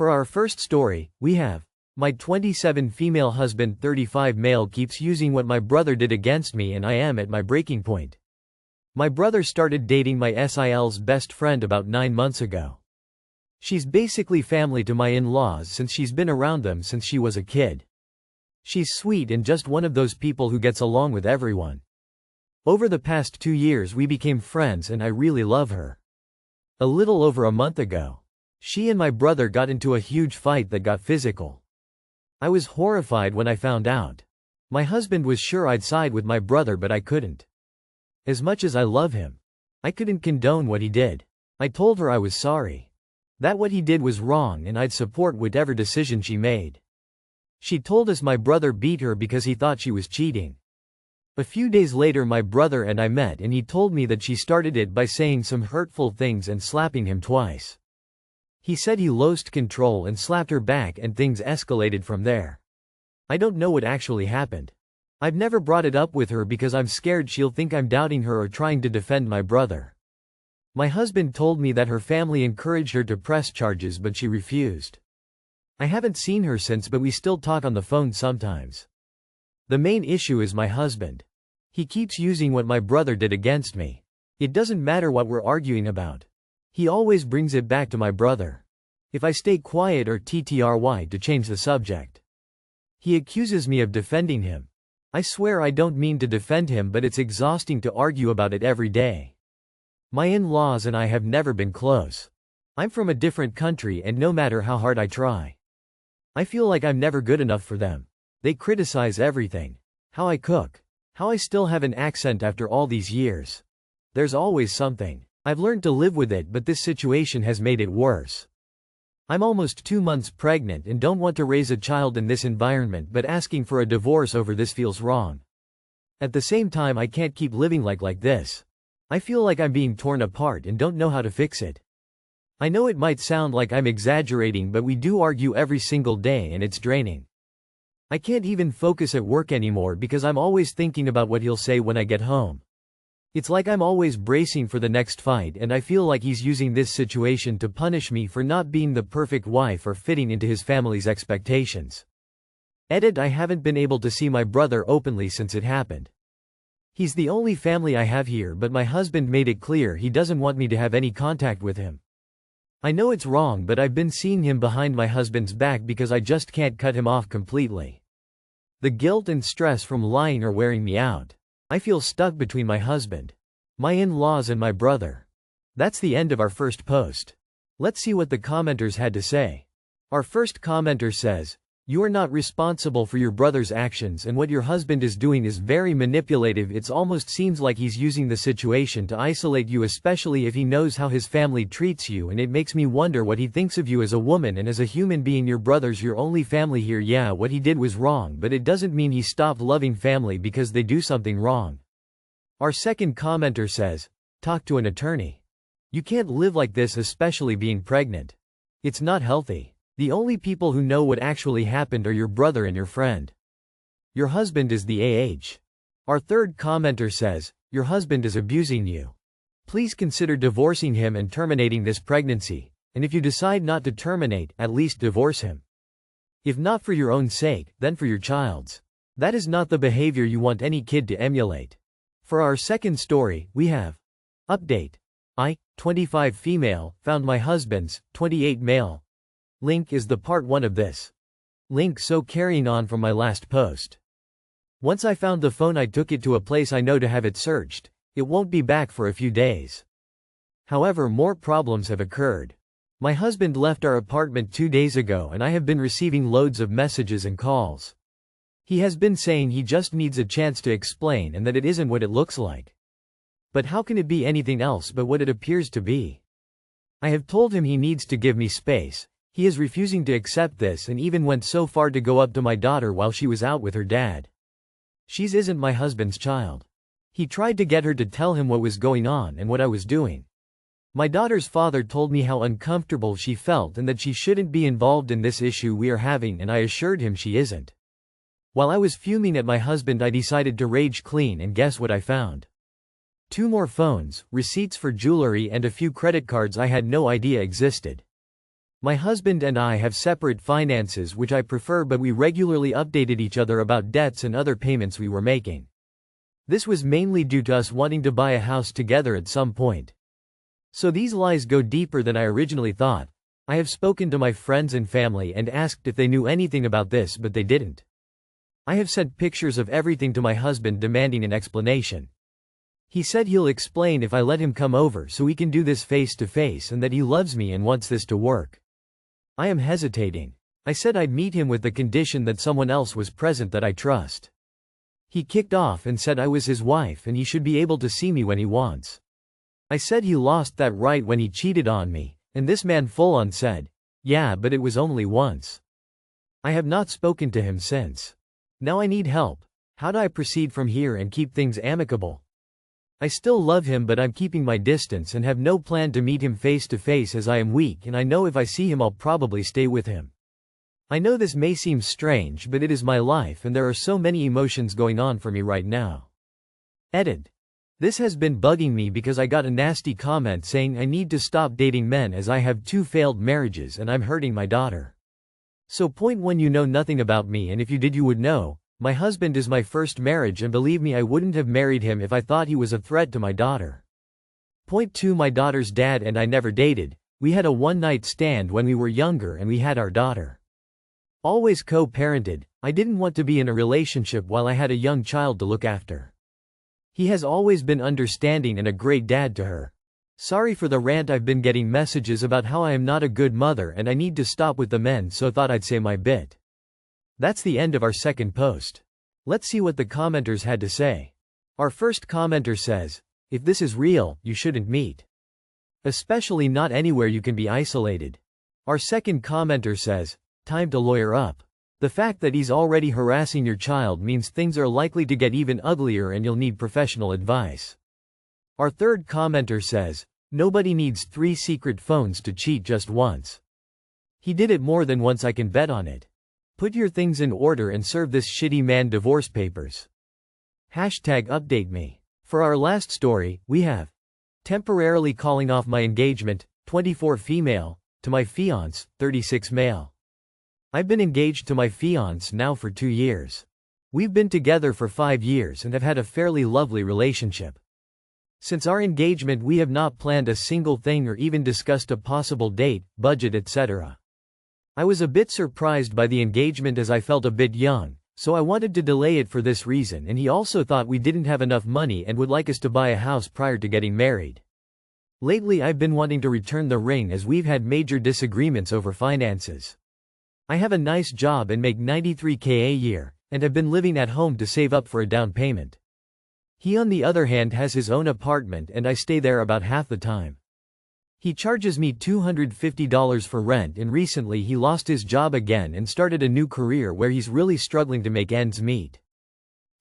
For our first story, we have my 27 female husband 35 male keeps using what my brother did against me and I am at my breaking point. My brother started dating my SIL's best friend about 9 months ago. She's basically family to my in-laws since she's been around them since she was a kid. She's sweet and just one of those people who gets along with everyone. Over the past 2 years we became friends and I really love her. A little over a month ago, she and my brother got into a huge fight that got physical. I was horrified when I found out. My husband was sure I'd side with my brother but I couldn't. As much as I love him, I couldn't condone what he did. I told her I was sorry. That what he did was wrong and I'd support whatever decision she made. She told us my brother beat her because he thought she was cheating. A few days later my brother and I met and he told me that she started it by saying some hurtful things and slapping him twice. He said he lost control and slapped her back and things escalated from there. I don't know what actually happened. I've never brought it up with her because I'm scared she'll think I'm doubting her or trying to defend my brother. My husband told me that her family encouraged her to press charges but she refused. I haven't seen her since but we still talk on the phone sometimes. The main issue is my husband. He keeps using what my brother did against me. It doesn't matter what we're arguing about. He always brings it back to my brother. If I stay quiet or TTRY to change the subject. He accuses me of defending him. I swear I don't mean to defend him but it's exhausting to argue about it every day. My in-laws and I have never been close. I'm from a different country and no matter how hard I try, I feel like I'm never good enough for them. They criticize everything. How I cook. How I still have an accent after all these years. There's always something. I've learned to live with it but this situation has made it worse. I'm almost 2 months pregnant and don't want to raise a child in this environment but asking for a divorce over this feels wrong. At the same time I can't keep living like this. I feel like I'm being torn apart and don't know how to fix it. I know it might sound like I'm exaggerating but we do argue every single day and it's draining. I can't even focus at work anymore because I'm always thinking about what he'll say when I get home. It's like I'm always bracing for the next fight and I feel like he's using this situation to punish me for not being the perfect wife or fitting into his family's expectations. Edit: I haven't been able to see my brother openly since it happened. He's the only family I have here but my husband made it clear he doesn't want me to have any contact with him. I know it's wrong but I've been seeing him behind my husband's back because I just can't cut him off completely. The guilt and stress from lying are wearing me out. I feel stuck between my husband, my in-laws and my brother. That's the end of our first post. Let's see what the commenters had to say. Our first commenter says, "You are not responsible for your brother's actions and what your husband is doing is very manipulative. It almost seems like he's using the situation to isolate you especially if he knows how his family treats you and it makes me wonder what he thinks of you as a woman and as a human being. Your brother's your only family here. Yeah, what he did was wrong but it doesn't mean he stopped loving family because they do something wrong." Our second commenter says, "Talk to an attorney. You can't live like this especially being pregnant. It's not healthy. The only people who know what actually happened are your brother and your friend. Your husband is the AH." Our third commenter says, "Your husband is abusing you. Please consider divorcing him and terminating this pregnancy, and if you decide not to terminate, at least divorce him. If not for your own sake, then for your child's. That is not the behavior you want any kid to emulate." For our second story, we have update. I, 25 female, found my husband's 28 male. Link is the part 1 of this link. So carrying on from my last post. Once I found the phone I took it to a place I know to have it searched. It won't be back for a few days. However, more problems have occurred. My husband left our apartment 2 days ago and I have been receiving loads of messages and calls. He has been saying he just needs a chance to explain and that it isn't what it looks like. But how can it be anything else but what it appears to be? I have told him he needs to give me space. He is refusing to accept this and even went so far to go up to my daughter while she was out with her dad. She's isn't my husband's child. He tried to get her to tell him what was going on and what I was doing. My daughter's father told me how uncomfortable she felt and that she shouldn't be involved in this issue we are having and I assured him she isn't. While I was fuming at my husband I decided to rage clean and guess what I found? 2 more phones, receipts for jewelry and a few credit cards I had no idea existed. My husband and I have separate finances, which I prefer, but we regularly updated each other about debts and other payments we were making. This was mainly due to us wanting to buy a house together at some point. So these lies go deeper than I originally thought. I have spoken to my friends and family and asked if they knew anything about this, but they didn't. I have sent pictures of everything to my husband demanding an explanation. He said he'll explain if I let him come over so we can do this face to face, and that he loves me and wants this to work. I am hesitating. I said I'd meet him with the condition that someone else was present that I trust. He kicked off and said I was his wife and he should be able to see me when he wants. I said he lost that right when he cheated on me, and this man full on said, "Yeah, but it was only once." I have not spoken to him since. Now I need help. How do I proceed from here and keep things amicable? I still love him, but I'm keeping my distance and have no plan to meet him face to face as I am weak, and I know if I see him I'll probably stay with him. I know this may seem strange, but it is my life and there are so many emotions going on for me right now. Edit. This has been bugging me because I got a nasty comment saying I need to stop dating men as I have 2 failed marriages and I'm hurting my daughter. So point 1, you know nothing about me, and if you did you would know. My husband is my first marriage, and believe me, I wouldn't have married him if I thought he was a threat to my daughter. Point 2, my daughter's dad and I never dated. We had a one-night stand when we were younger and we had our daughter. Always co-parented. I didn't want to be in a relationship while I had a young child to look after. He has always been understanding and a great dad to her. Sorry for the rant. I've been getting messages about how I am not a good mother and I need to stop with the men, so thought I'd say my bit. That's the end of our second post. Let's see what the commenters had to say. Our first commenter says, "If this is real, you shouldn't meet. Especially not anywhere you can be isolated." Our second commenter says, "Time to lawyer up. The fact that he's already harassing your child means things are likely to get even uglier and you'll need professional advice." Our third commenter says, "Nobody needs 3 secret phones to cheat just once. He did it more than once, I can bet on it. Put your things in order and serve this shitty man divorce papers. #update me." For our last story, we have temporarily calling off my engagement, 24 female, to my fiancé, 36 male. I've been engaged to my fiancé now for 2 years. We've been together for 5 years and have had a fairly lovely relationship. Since our engagement we have not planned a single thing or even discussed a possible date, budget, etc. I was a bit surprised by the engagement as I felt a bit young, so I wanted to delay it for this reason, and he also thought we didn't have enough money and would like us to buy a house prior to getting married. Lately I've been wanting to return the ring as we've had major disagreements over finances. I have a nice job and make $93K a year, and have been living at home to save up for a down payment. He on the other hand has his own apartment and I stay there about half the time. He charges me $250 for rent, and recently he lost his job again and started a new career where he's really struggling to make ends meet.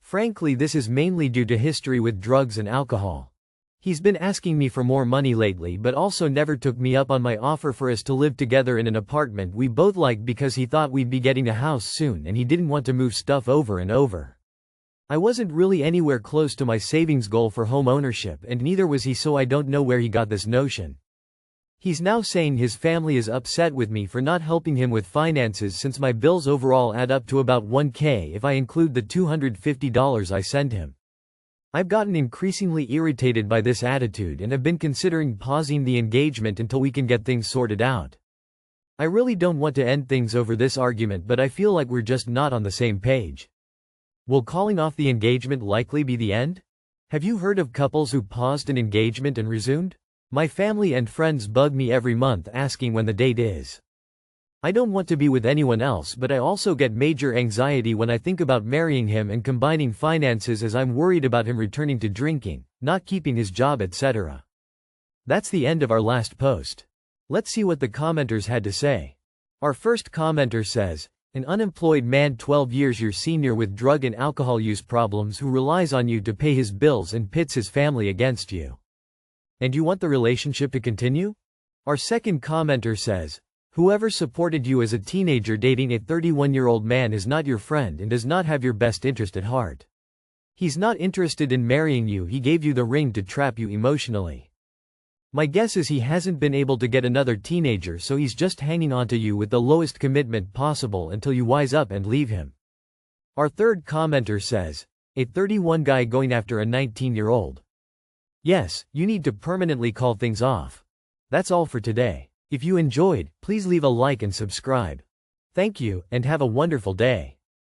Frankly, this is mainly due to history with drugs and alcohol. He's been asking me for more money lately, but also never took me up on my offer for us to live together in an apartment we both like because he thought we'd be getting a house soon and he didn't want to move stuff over and over. I wasn't really anywhere close to my savings goal for home ownership, and neither was he, so I don't know where he got this notion. He's now saying his family is upset with me for not helping him with finances since my bills overall add up to about $1K if I include the $250 I send him. I've gotten increasingly irritated by this attitude and have been considering pausing the engagement until we can get things sorted out. I really don't want to end things over this argument, but I feel like we're just not on the same page. Will calling off the engagement likely be the end? Have you heard of couples who paused an engagement and resumed? My family and friends bug me every month asking when the date is. I don't want to be with anyone else, but I also get major anxiety when I think about marrying him and combining finances, as I'm worried about him returning to drinking, not keeping his job, etc. That's the end of our last post. Let's see what the commenters had to say. Our first commenter says, "An unemployed man 12 years your senior with drug and alcohol use problems who relies on you to pay his bills and pits his family against you. And you want the relationship to continue?" Our second commenter says, "Whoever supported you as a teenager dating a 31-year-old man is not your friend and does not have your best interest at heart. He's not interested in marrying you, he gave you the ring to trap you emotionally. My guess is he hasn't been able to get another teenager, so he's just hanging on to you with the lowest commitment possible until you wise up and leave him. Our third commenter says, a 31 guy going after a 19-year-old. Yes, you need to permanently call things off. That's all for today. If you enjoyed, please leave a like and subscribe. Thank you, and have a wonderful day.